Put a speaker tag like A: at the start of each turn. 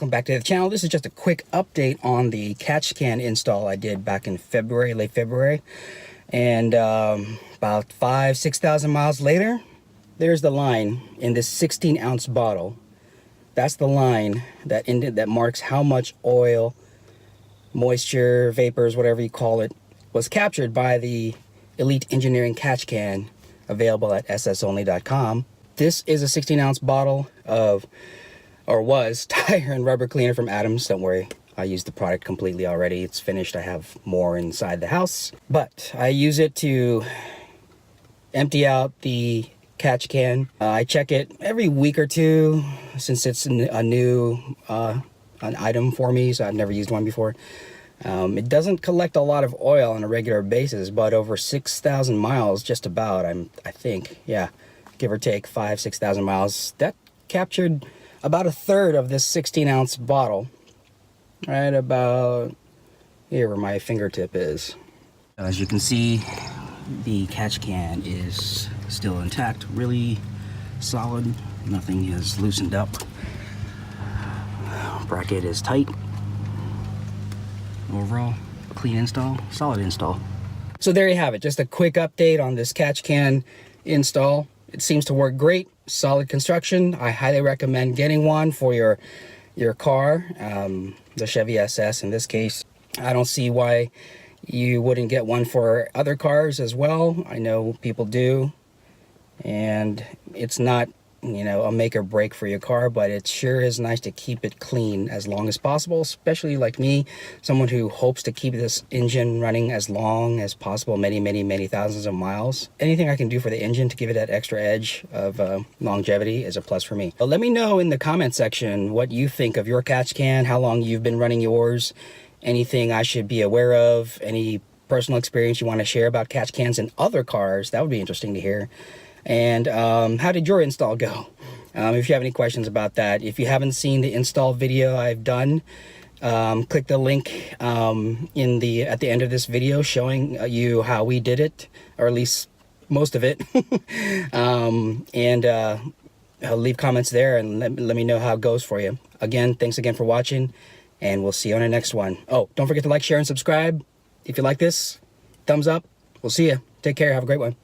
A: welcome back to the channel. This is just a quick update on the catch can install I did back in February, late February. And about 6,000 miles later, there's the line in this 16-ounce bottle. That's the line that marks how much oil, moisture, vapors, whatever you call it, was captured by the Elite Engineering Catch Can, available at ssonly.com. This is a 16-ounce bottle of, or was, tire and rubber cleaner from Adams. Don't worry, I used the product completely already. It's finished. I have more inside the house. But I use it to empty out the catch can. I check it every week or two since it's a new an item for me, so I've never used one before. It doesn't collect a lot of oil on a regular basis, but over 6,000 miles, just about, I think, yeah, give or take 6,000 miles, that captured about a third of this 16-ounce bottle, right about here where my fingertip is. As you can see, the catch can is still intact, really solid. Nothing has loosened up. Bracket is tight. Overall, clean install, solid install. So there you have it, just a quick update on this catch can install. It seems to work great, solid construction. I highly recommend getting one for your car, the Chevy SS in this case. I don't see why you wouldn't get one for other cars as well. I know people do, and it's not, you know, a make or break for your car, but it sure is nice to keep it clean as long as possible, especially like me, someone who hopes to keep this engine running as long as possible, many thousands of miles. Anything I can do for the engine to give it that extra edge of longevity is a plus for me. But let me know in the comment section what you think of your catch can, how long you've been running yours, anything I should be aware of, any personal experience you want to share about catch cans in other cars. That would be interesting to hear. And how did your install go? If you have any questions about that. If you haven't seen the install video I've done, click the link at the end of this video showing you how we did it, or at least most of it. I'll leave comments there and let me know how it goes for you. Again, thanks again for watching, and we'll see you on the next one. Oh, don't forget to like, share, and subscribe. If you like this, thumbs up. We'll see you. Take care. Have a great one.